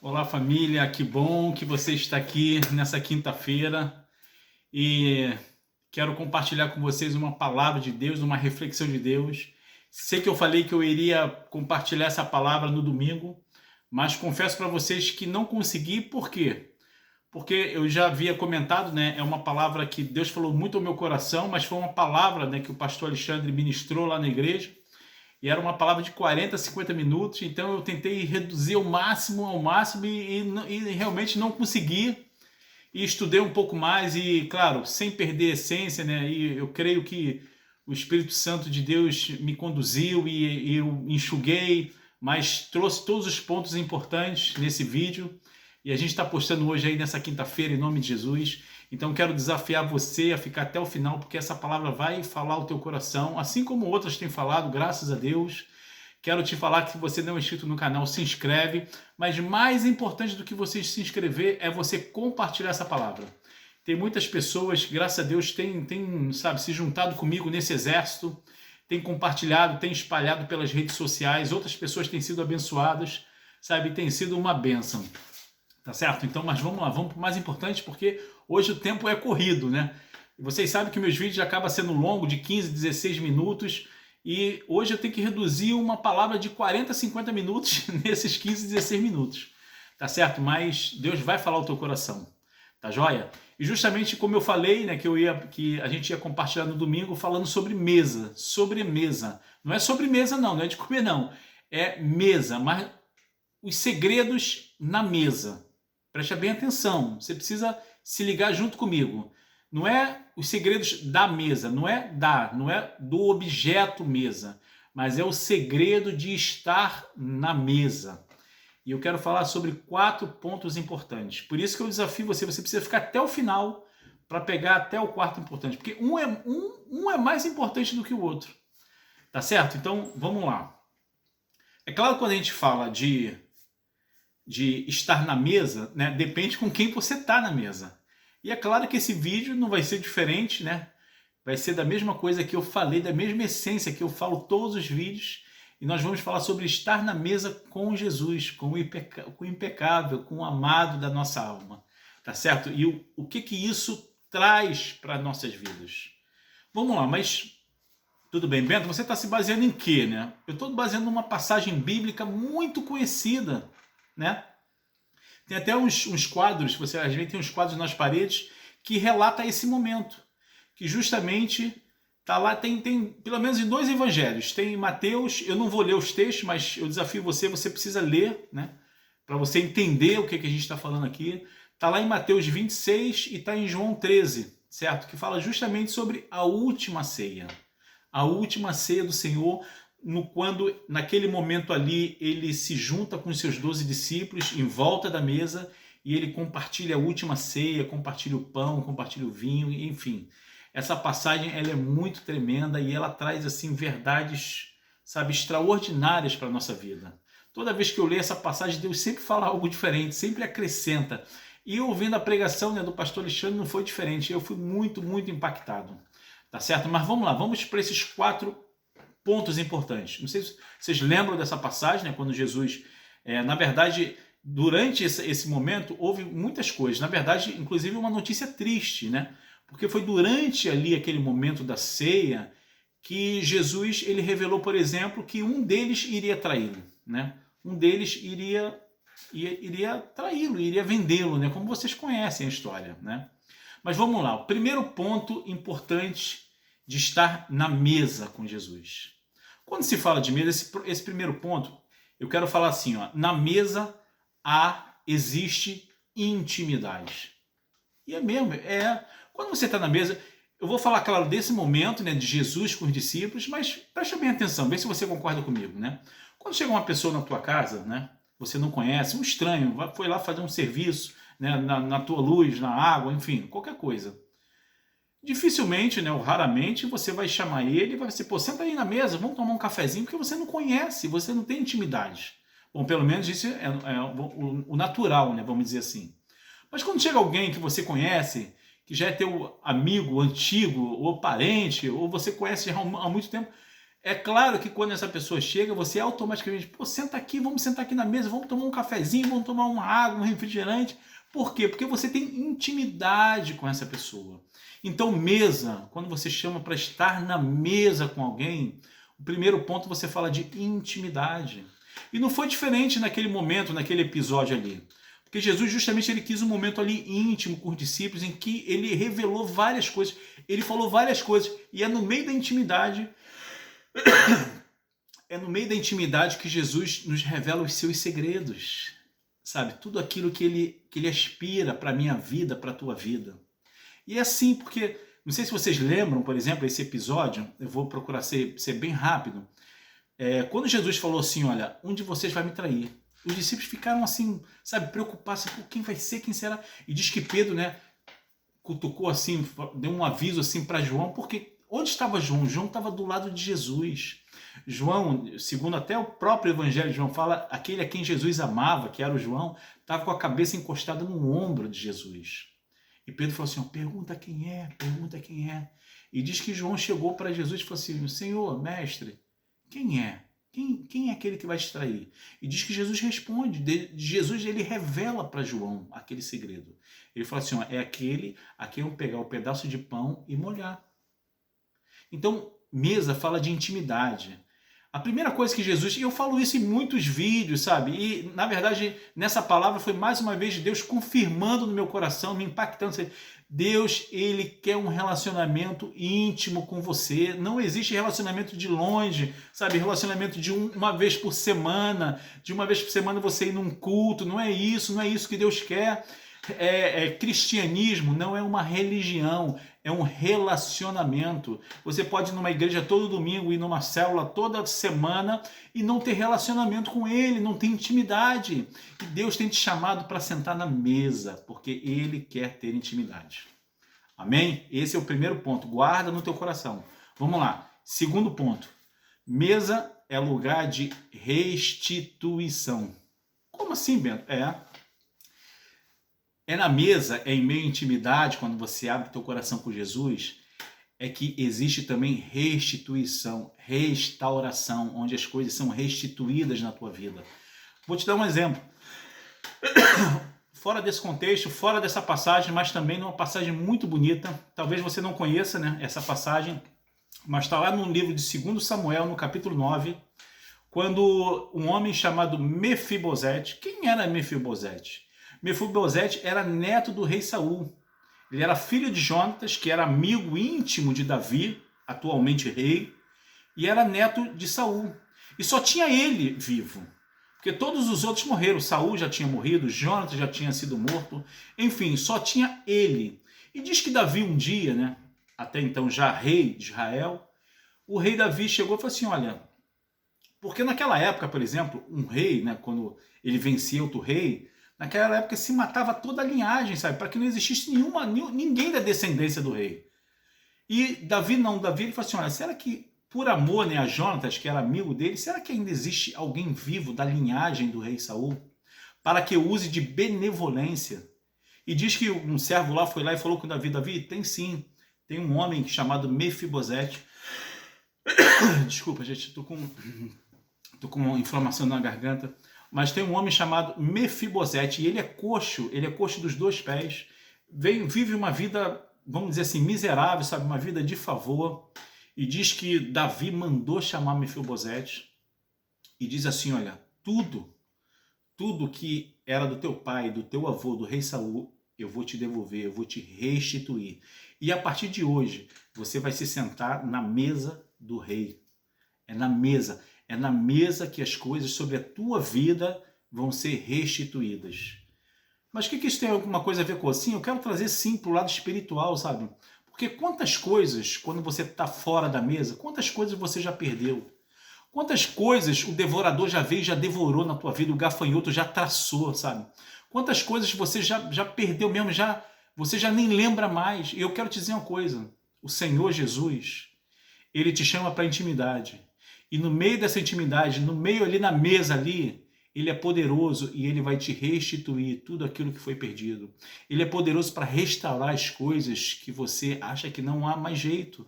Olá, família, que bom que você está aqui nessa quinta-feira e quero compartilhar com vocês uma palavra de Deus, uma reflexão de Deus. Sei que eu falei que eu iria compartilhar essa palavra no domingo, mas confesso para vocês que não consegui. Por quê? Porque eu já havia comentado, né? É uma palavra que Deus falou muito ao meu coração, mas foi uma palavra, né, que o pastor Alexandre ministrou lá na igreja. E era uma palavra de 40, 50 minutos, então eu tentei reduzir ao máximo e realmente não consegui. E estudei um pouco mais e, claro, sem perder a essência, né? E eu creio que o Espírito Santo de Deus me conduziu e eu enxuguei, mas trouxe todos os pontos importantes nesse vídeo. E a gente está postando hoje aí nessa quinta-feira, em nome de Jesus. Então quero desafiar você a ficar até o final, porque essa palavra vai falar ao teu coração, assim como outras têm falado, graças a Deus. Quero te falar que se você não é inscrito no canal, se inscreve. Mas mais importante do que você se inscrever é você compartilhar essa palavra. Tem muitas pessoas que, graças a Deus, têm sabe, se juntado comigo nesse exército, têm compartilhado, têm espalhado pelas redes sociais, outras pessoas têm sido abençoadas, sabe, tem sido uma bênção. Tá certo? Então, mas vamos lá, vamos para o mais importante, porque hoje o tempo é corrido, né? Vocês sabem que meus vídeos acabam sendo longo, de 15, 16 minutos, e hoje eu tenho que reduzir uma palavra de 40, 50 minutos nesses 15, 16 minutos. Tá certo? Mas Deus vai falar o teu coração. Tá joia? E justamente como eu falei, né, que a gente ia compartilhar no domingo falando sobre mesa, sobremesa. Não é sobremesa não, não é de comer não. É mesa, mas os segredos na mesa. Preste bem atenção, você precisa se ligar junto comigo. Não é os segredos da mesa, não é do objeto mesa, mas é o segredo de estar na mesa. E eu quero falar sobre 4 pontos importantes. Por isso que eu desafio você precisa ficar até o final para pegar até o quarto importante, porque um é mais importante do que o outro. Tá certo? Então, vamos lá. É claro que quando a gente fala de estar na mesa, né, depende com quem você está na mesa. E é claro que esse vídeo não vai ser diferente, né? Vai ser da mesma coisa que eu falei, da mesma essência que eu falo todos os vídeos. E nós vamos falar sobre estar na mesa com Jesus, com o impecável, com o amado da nossa alma. Tá certo? E o que isso traz para nossas vidas? Vamos lá, mas tudo bem, Bento, você está se baseando em quê, né? Eu estou baseando numa passagem bíblica muito conhecida, né? Tem até uns quadros, você às vezes tem uns quadros nas paredes que relata esse momento, que justamente tá lá, tem pelo menos em 2 evangelhos, tem em Mateus, eu não vou ler os textos, mas eu desafio você precisa ler, né? Para você entender o que a gente está falando aqui. Tá lá em Mateus 26 e tá em João 13, certo? Que fala justamente sobre a última ceia do Senhor, quando naquele momento ali ele se junta com os seus 12 discípulos em volta da mesa e ele compartilha a última ceia, compartilha o pão, compartilha o vinho, enfim. Essa passagem ela é muito tremenda e ela traz assim verdades, sabe, extraordinárias para a nossa vida. Toda vez que eu leio essa passagem, Deus sempre fala algo diferente, sempre acrescenta. E ouvindo a pregação, né, do pastor Alexandre não foi diferente, eu fui muito, muito impactado. Tá certo? Mas vamos lá, vamos para esses 4 pontos importantes. Não sei se vocês lembram dessa passagem, né, quando Jesus, na verdade, durante esse momento, houve muitas coisas. Na verdade, inclusive uma notícia triste, né? Porque foi durante ali aquele momento da ceia que Jesus ele revelou, por exemplo, que um deles iria traí-lo, né? Um deles iria traí-lo, iria vendê-lo, né? Como vocês conhecem a história, né? Mas vamos lá, o primeiro ponto importante de estar na mesa com Jesus. Quando se fala de mesa, esse primeiro ponto, eu quero falar assim, ó, na mesa existe intimidade. E é mesmo, quando você está na mesa, eu vou falar, claro, desse momento, né, de Jesus com os discípulos, mas preste bem atenção, vê se você concorda comigo, né? Quando chega uma pessoa na tua casa, né, você não conhece, um estranho, foi lá fazer um serviço, né, na tua luz, na água, enfim, qualquer coisa. Dificilmente, né, ou raramente, você vai chamar ele e vai dizer, pô, senta aí na mesa, vamos tomar um cafezinho, porque você não conhece, você não tem intimidade. Bom, pelo menos isso é o natural, né, vamos dizer assim. Mas quando chega alguém que você conhece, que já é teu amigo antigo, ou parente, ou você conhece já há muito tempo, É claro que quando essa pessoa chega, você automaticamente, pô, senta aqui, vamos sentar aqui na mesa, vamos tomar um cafezinho, vamos tomar uma água, um refrigerante. Por quê? Porque você tem intimidade com essa pessoa. Então, mesa, quando você chama para estar na mesa com alguém, o primeiro ponto você fala de intimidade. E não foi diferente naquele momento, naquele episódio ali. Porque Jesus justamente ele quis um momento ali íntimo com os discípulos em que ele revelou várias coisas, ele falou várias coisas, e é no meio da intimidade que Jesus nos revela os seus segredos, sabe? Tudo aquilo que ele aspira para a minha vida, para a tua vida. E é assim, porque, não sei se vocês lembram, por exemplo, esse episódio, eu vou procurar ser bem rápido. Quando Jesus falou assim, olha, um de vocês vai me trair. Os discípulos ficaram assim, sabe, preocupados, por quem vai ser, quem será? E diz que Pedro, né, cutucou assim, deu um aviso assim para João, porque onde estava João? João estava do lado de Jesus. João, segundo até o próprio Evangelho de João fala, aquele a quem Jesus amava, que era o João, estava com a cabeça encostada no ombro de Jesus. E Pedro falou assim, pergunta quem é, pergunta quem é. E diz que João chegou para Jesus e falou assim, Senhor, mestre, quem é? Quem é aquele que vai te trair? E diz que Jesus responde, Jesus ele revela para João aquele segredo. Ele fala assim, é aquele a quem eu pegar o pedaço de pão e molhar. Então, mesa fala de intimidade. A primeira coisa que Jesus, e eu falo isso em muitos vídeos, sabe? E, na verdade, nessa palavra foi mais uma vez Deus confirmando no meu coração, me impactando. Deus, ele quer um relacionamento íntimo com você. Não existe relacionamento de longe, sabe? Relacionamento de uma vez por semana, de uma vez por semana você ir num culto. Não é isso que Deus quer. Cristianismo não é uma religião, é um relacionamento. Você pode ir numa igreja todo domingo, ir numa célula toda semana e não ter relacionamento com Ele, não ter intimidade. E Deus tem te chamado para sentar na mesa, porque Ele quer ter intimidade. Amém? Esse é o primeiro ponto. Guarda no teu coração. Vamos lá. Segundo ponto. Mesa é lugar de restituição. Como assim, Bento? É na mesa, é em meio à intimidade, quando você abre teu coração com Jesus, é que existe também restituição, restauração, onde as coisas são restituídas na tua vida. Vou te dar um exemplo. Fora desse contexto, fora dessa passagem, mas também numa passagem muito bonita. Talvez você não conheça, né, essa passagem, mas está lá no livro de 2 Samuel, no capítulo 9, quando um homem chamado Mefibosete, quem era Mefibosete? Mefibosete era neto do rei Saul. Ele era filho de Jonatas, que era amigo íntimo de Davi, atualmente rei, e era neto de Saul. E só tinha ele vivo, porque todos os outros morreram. Saul já tinha morrido, Jonatas já tinha sido morto, enfim, só tinha ele. E diz que Davi um dia, né, até então já rei de Israel, o rei Davi chegou e falou assim, olha, porque naquela época, por exemplo, um rei, né, quando ele vencia outro rei, naquela época se matava toda a linhagem, sabe? Para que não existisse ninguém da descendência do rei. E Davi ele falou assim, olha, será que por amor, né, a Jonatas, que era amigo dele, será que ainda existe alguém vivo da linhagem do rei Saul? Para que eu use de benevolência. E diz que um servo lá foi lá e falou com Davi, tem sim, tem um homem chamado Mefibosete. Desculpa, gente, tô com uma inflamação na garganta. Mas tem um homem chamado Mefibosete, e ele é coxo dos 2 pés, vive uma vida, vamos dizer assim, miserável, sabe, uma vida de favor, e diz que Davi mandou chamar Mefibosete, e diz assim, olha, tudo que era do teu pai, do teu avô, do rei Saul, eu vou te devolver, eu vou te restituir. E a partir de hoje, você vai se sentar na mesa do rei. É na mesa que as coisas sobre a tua vida vão ser restituídas. Mas o que isso tem alguma coisa a ver com assim? Eu quero trazer sim para o lado espiritual, sabe? Porque quantas coisas, quando você está fora da mesa, quantas coisas você já perdeu? Quantas coisas o devorador já veio e já devorou na tua vida, o gafanhoto já traçou, sabe? Quantas coisas você já perdeu mesmo, você já nem lembra mais. E eu quero te dizer uma coisa, o Senhor Jesus, Ele te chama para intimidade. E no meio dessa intimidade, no meio ali na mesa ali, Ele é poderoso e Ele vai te restituir tudo aquilo que foi perdido. Ele é poderoso para restaurar as coisas que você acha que não há mais jeito.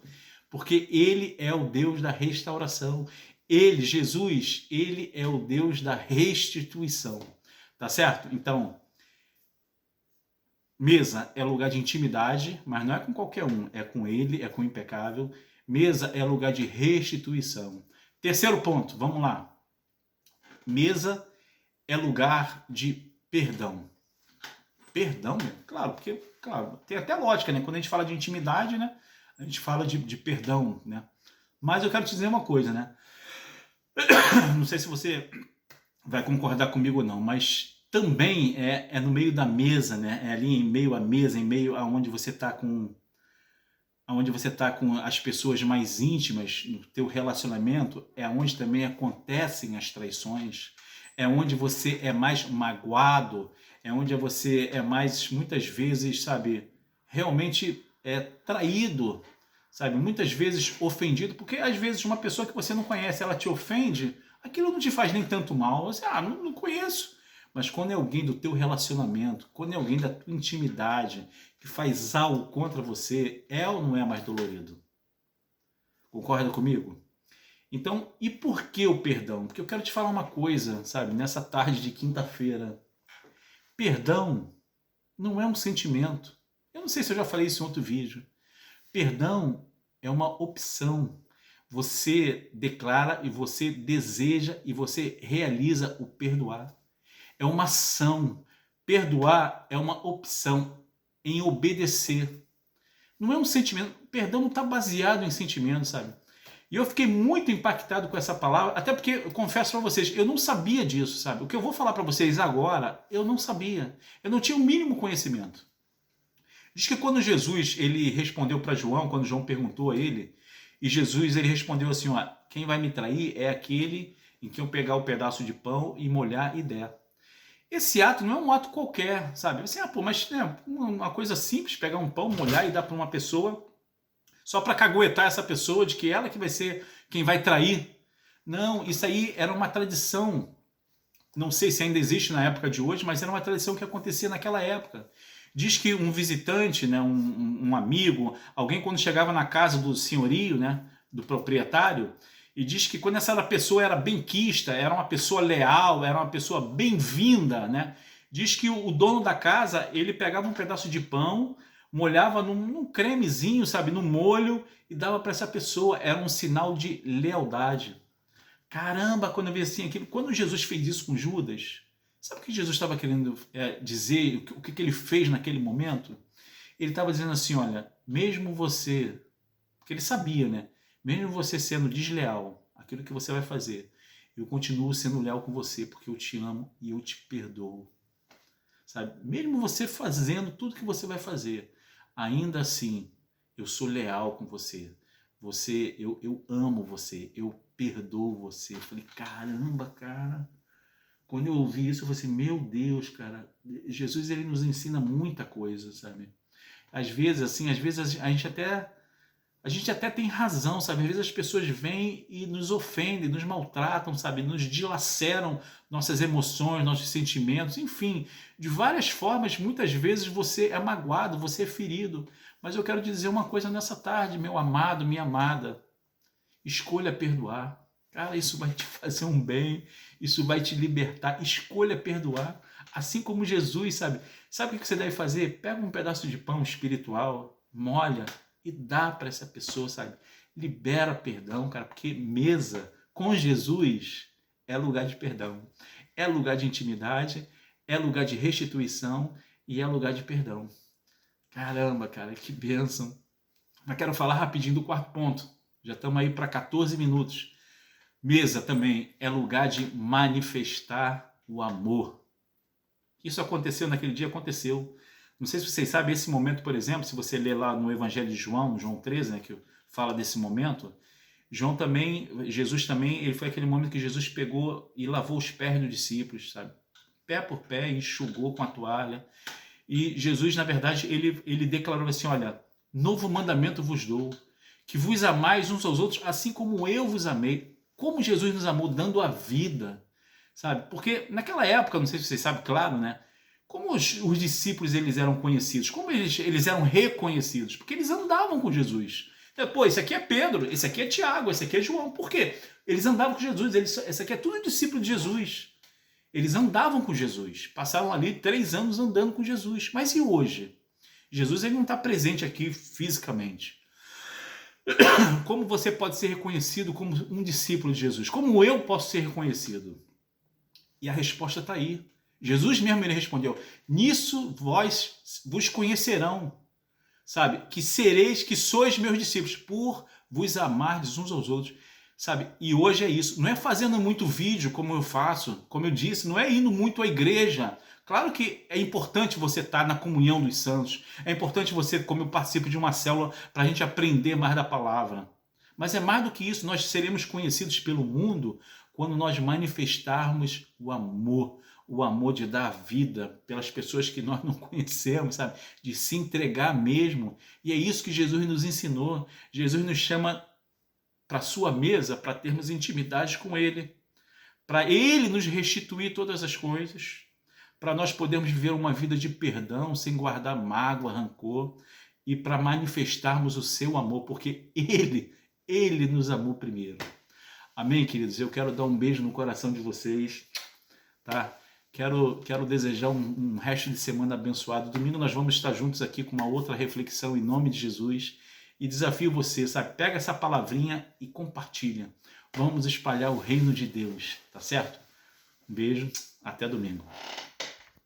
porque ele é o Deus da restauração. Ele, Jesus, ele é o Deus da restituição. Tá certo? Então, mesa é lugar de intimidade, mas não é com qualquer um, é com ele, é com o impecável. Mesa é lugar de restituição. Terceiro ponto, vamos lá. Mesa é lugar de perdão. Perdão, claro, porque, claro, tem até lógica, né? Quando a gente fala de intimidade, né? A gente fala de perdão, né? Mas eu quero te dizer uma coisa, né? Não sei se você vai concordar comigo ou não, mas também é no meio da mesa, né? É ali em meio à mesa, em meio aonde você está com as pessoas mais íntimas no teu relacionamento, é onde também acontecem as traições, é onde você é mais magoado, é onde você é mais, muitas vezes, sabe, realmente traído, sabe, muitas vezes ofendido, porque às vezes uma pessoa que você não conhece, ela te ofende, aquilo não te faz nem tanto mal, você, não conheço. Mas quando é alguém do teu relacionamento, quando é alguém da tua intimidade, que faz algo contra você, é ou não é mais dolorido? Concorda comigo? Então, e por que o perdão? Porque eu quero te falar uma coisa, sabe, nessa tarde de quinta-feira. Perdão não é um sentimento. Eu não sei se eu já falei isso em outro vídeo. Perdão é uma opção. Você declara e você deseja e você realiza o perdoar. É uma ação. Perdoar é uma opção em obedecer. Não é um sentimento. Perdão não está baseado em sentimento, sabe? E eu fiquei muito impactado com essa palavra, até porque, eu confesso para vocês, eu não sabia disso, sabe? O que eu vou falar para vocês agora, eu não sabia. Eu não tinha o mínimo conhecimento. Diz que quando Jesus ele respondeu para João, quando João perguntou a ele, e Jesus ele respondeu assim, ó, quem vai me trair é aquele em quem eu pegar o pedaço de pão e molhar e der. Esse ato não é um ato qualquer, sabe? Você, mas né, uma coisa simples, pegar um pão, molhar e dar para uma pessoa, só para caguetar essa pessoa de que ela que vai ser quem vai trair. Não, isso aí era uma tradição. Não sei se ainda existe na época de hoje, mas era uma tradição que acontecia naquela época. Diz que um visitante, né, um amigo, alguém quando chegava na casa do senhorio, né, do proprietário, e diz que quando essa pessoa era benquista, era uma pessoa leal, era uma pessoa bem-vinda, né? Diz que o dono da casa, ele pegava um pedaço de pão, molhava num cremezinho, sabe, no molho, e dava para essa pessoa. Era um sinal de lealdade. Caramba, quando eu vi assim aquilo, quando Jesus fez isso com Judas, sabe o que Jesus estava querendo dizer, o que ele fez naquele momento? Ele estava dizendo assim, olha, mesmo você, porque ele sabia, né? Mesmo você sendo desleal, aquilo que você vai fazer, eu continuo sendo leal com você, porque eu te amo e eu te perdoo. Sabe? Mesmo você fazendo tudo que você vai fazer, ainda assim, eu sou leal com você. Eu amo você, eu perdoo você. Eu falei, caramba, cara. Quando eu ouvi isso, eu falei assim, meu Deus, cara, Jesus ele nos ensina muita coisa, sabe? Às vezes, assim, a gente até tem razão, sabe? Às vezes as pessoas vêm e nos ofendem, nos maltratam, sabe? Nos dilaceram nossas emoções, nossos sentimentos, enfim. De várias formas, muitas vezes você é magoado, você é ferido. Mas eu quero te dizer uma coisa nessa tarde, meu amado, minha amada. Escolha perdoar. Cara, isso vai te fazer um bem, isso vai te libertar. Escolha perdoar. Assim como Jesus, sabe? Sabe o que você deve fazer? Pega um pedaço de pão espiritual, molha e dá para essa pessoa, sabe? Libera perdão, cara, porque mesa com Jesus é lugar de perdão, é lugar de intimidade, é lugar de restituição e é lugar de perdão. Caramba, cara, que bênção. Mas quero falar rapidinho do quarto ponto. Já estamos aí para 14 minutos. Mesa também é lugar de manifestar o amor. Isso aconteceu naquele dia? Aconteceu. Não sei se vocês sabem, esse momento, por exemplo, se você ler lá no Evangelho de João, no João 13, né, que fala desse momento, Jesus também, ele foi aquele momento que Jesus pegou e lavou os pés dos discípulos, sabe? Pé por pé, enxugou com a toalha. E Jesus, na verdade, ele declarou assim, olha, novo mandamento vos dou, que vos amais uns aos outros, assim como eu vos amei. Como Jesus nos amou, dando a vida, sabe? Porque naquela época, não sei se vocês sabem, claro, né? Como os discípulos eles eram conhecidos? Como eles eram reconhecidos? Porque eles andavam com Jesus. Pô, esse aqui é Pedro, esse aqui é Tiago, esse aqui é João. Por quê? Eles andavam com Jesus, esse aqui é tudo discípulo de Jesus. Eles andavam com Jesus, passaram ali 3 anos andando com Jesus. Mas e hoje? Jesus ele não está presente aqui fisicamente. Como você pode ser reconhecido como um discípulo de Jesus? Como eu posso ser reconhecido? E a resposta está aí. Jesus mesmo ele respondeu: nisso vos conhecerão, sabe? Que sois meus discípulos, por vos amardes uns aos outros, sabe? E hoje é isso. Não é fazendo muito vídeo como eu faço, como eu disse, não é indo muito à igreja. Claro que é importante você estar na comunhão dos santos. É importante você, como eu participo de uma célula, para a gente aprender mais da palavra. Mas é mais do que isso, nós seremos conhecidos pelo mundo quando nós manifestarmos o amor de dar vida pelas pessoas que nós não conhecemos, sabe? De se entregar mesmo. E é isso que Jesus nos ensinou. Jesus nos chama para a sua mesa para termos intimidade com Ele, para Ele nos restituir todas as coisas, para nós podermos viver uma vida de perdão, sem guardar mágoa, rancor, e para manifestarmos o seu amor, porque Ele nos amou primeiro. Amém, queridos? Eu quero dar um beijo no coração de vocês, tá? Quero desejar um resto de semana abençoado. Domingo nós vamos estar juntos aqui com uma outra reflexão em nome de Jesus. E desafio você, sabe? Pega essa palavrinha e compartilha. Vamos espalhar o reino de Deus, tá certo? Um beijo, até domingo.